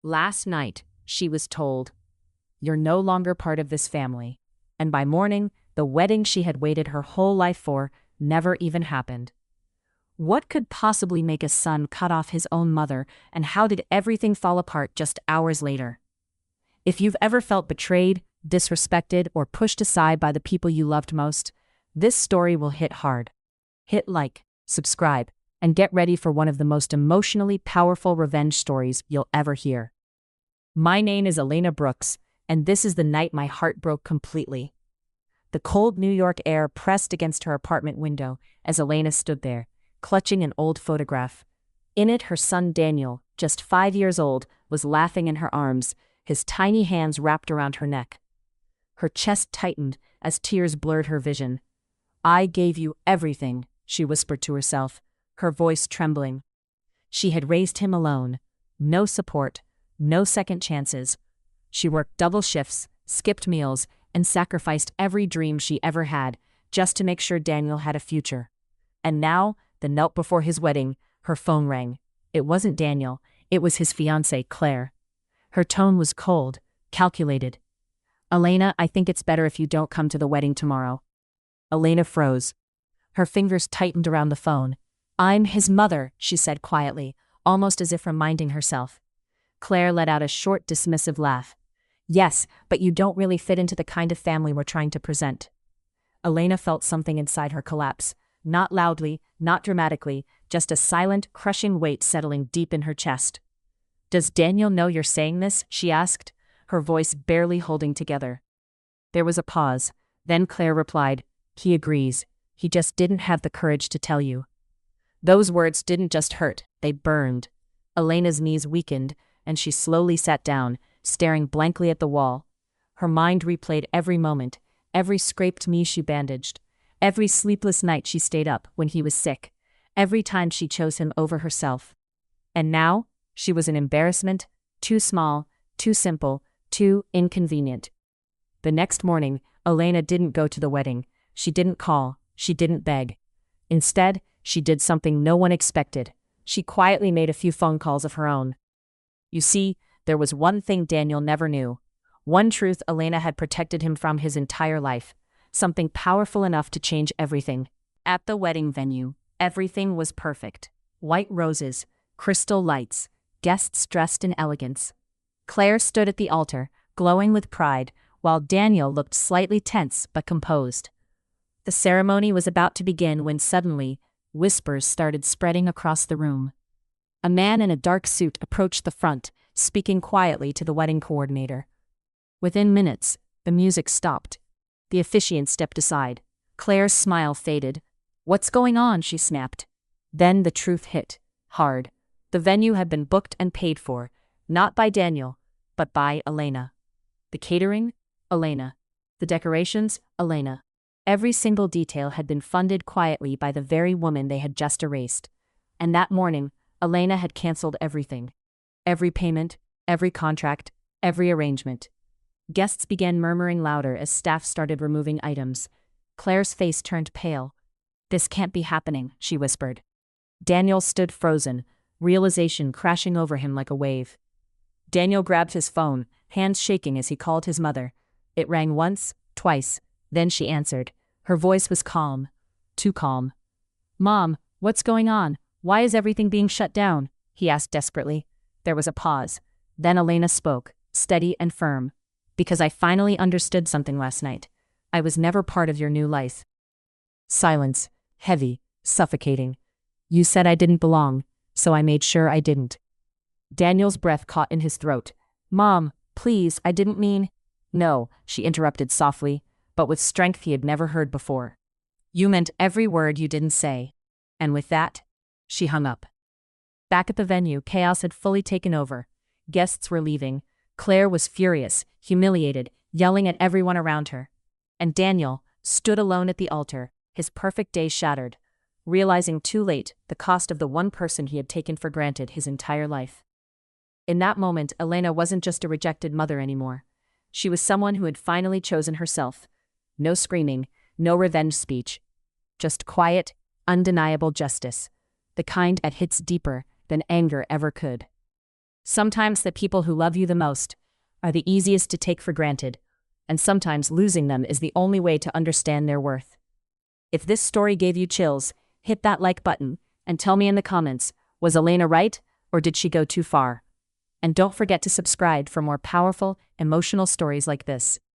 Last night, she was told, "You're no longer part of this family." And by morning, the wedding she had waited her whole life for never even happened. What could possibly make a son cut off his own mother, and how did everything fall apart just hours later? If you've ever felt betrayed, disrespected, or pushed aside by the people you loved most, this story will hit hard. Hit like, subscribe, and get ready for one of the most emotionally powerful revenge stories you'll ever hear. My name is Elena Brooks, and this is the night my heart broke completely. The cold New York air pressed against her apartment window as Elena stood there, clutching an old photograph. In it, her son Daniel, just 5 years old, was laughing in her arms, his tiny hands wrapped around her neck. Her chest tightened as tears blurred her vision. "I gave you everything," she whispered to herself, her voice trembling. She had raised him alone. No support, no second chances. She worked double shifts, skipped meals, and sacrificed every dream she ever had just to make sure Daniel had a future. And now, the night before his wedding, her phone rang. It wasn't Daniel, it was his fiancée, Claire. Her tone was cold, calculated. "Elena, I think it's better if you don't come to the wedding tomorrow." Elena froze. Her fingers tightened around the phone. "I'm his mother," she said quietly, almost as if reminding herself. Claire let out a short, dismissive laugh. "Yes, but you don't really fit into the kind of family we're trying to present." Elena felt something inside her collapse. Not loudly, not dramatically, just a silent, crushing weight settling deep in her chest. "Does Daniel know you're saying this?" she asked, her voice barely holding together. There was a pause. Then Claire replied, "He agrees. He just didn't have the courage to tell you." Those words didn't just hurt, they burned. Elena's knees weakened, and she slowly sat down, staring blankly at the wall. Her mind replayed every moment, every scraped knee she bandaged, every sleepless night she stayed up when he was sick, every time she chose him over herself. And now, she was an embarrassment, too small, too simple, too inconvenient. The next morning, Elena didn't go to the wedding. She didn't call. She didn't beg. Instead, she did something no one expected. She quietly made a few phone calls of her own. You see, there was one thing Daniel never knew. One truth Elena had protected him from his entire life. Something powerful enough to change everything. At the wedding venue, everything was perfect. White roses, crystal lights, guests dressed in elegance. Claire stood at the altar, glowing with pride, while Daniel looked slightly tense but composed. The ceremony was about to begin when suddenly, whispers started spreading across the room. A man in a dark suit approached the front, speaking quietly to the wedding coordinator. Within minutes, the music stopped. The officiant stepped aside. Claire's smile faded. "What's going on?" she snapped. Then the truth hit, hard. The venue had been booked and paid for, not by Daniel, but by Elena. The catering? Elena. The decorations? Elena. Every single detail had been funded quietly by the very woman they had just erased. And that morning, Elena had canceled everything. Every payment, every contract, every arrangement. Guests began murmuring louder as staff started removing items. Claire's face turned pale. "This can't be happening," she whispered. Daniel stood frozen, realization crashing over him like a wave. Daniel grabbed his phone, hands shaking as he called his mother. It rang once, twice, then she answered. Her voice was calm. Too calm. "Mom, what's going on? Why is everything being shut down?" he asked desperately. There was a pause. Then Elena spoke, steady and firm. "Because I finally understood something last night. I was never part of your new life." Silence. Heavy. Suffocating. "You said I didn't belong, so I made sure I didn't." Daniel's breath caught in his throat. "Mom, please, I didn't mean—" "No," she interrupted softly, but with strength he had never heard before. "You meant every word you didn't say." And with that, she hung up. Back at the venue, chaos had fully taken over. Guests were leaving. Claire was furious, humiliated, yelling at everyone around her. And Daniel stood alone at the altar, his perfect day shattered, realizing too late the cost of the one person he had taken for granted his entire life. In that moment, Elena wasn't just a rejected mother anymore. She was someone who had finally chosen herself. No screaming, no revenge speech. Just quiet, undeniable justice. The kind that hits deeper than anger ever could. Sometimes the people who love you the most are the easiest to take for granted, and sometimes losing them is the only way to understand their worth. If this story gave you chills, hit that like button and tell me in the comments, was Elena right or did she go too far? And don't forget to subscribe for more powerful, emotional stories like this.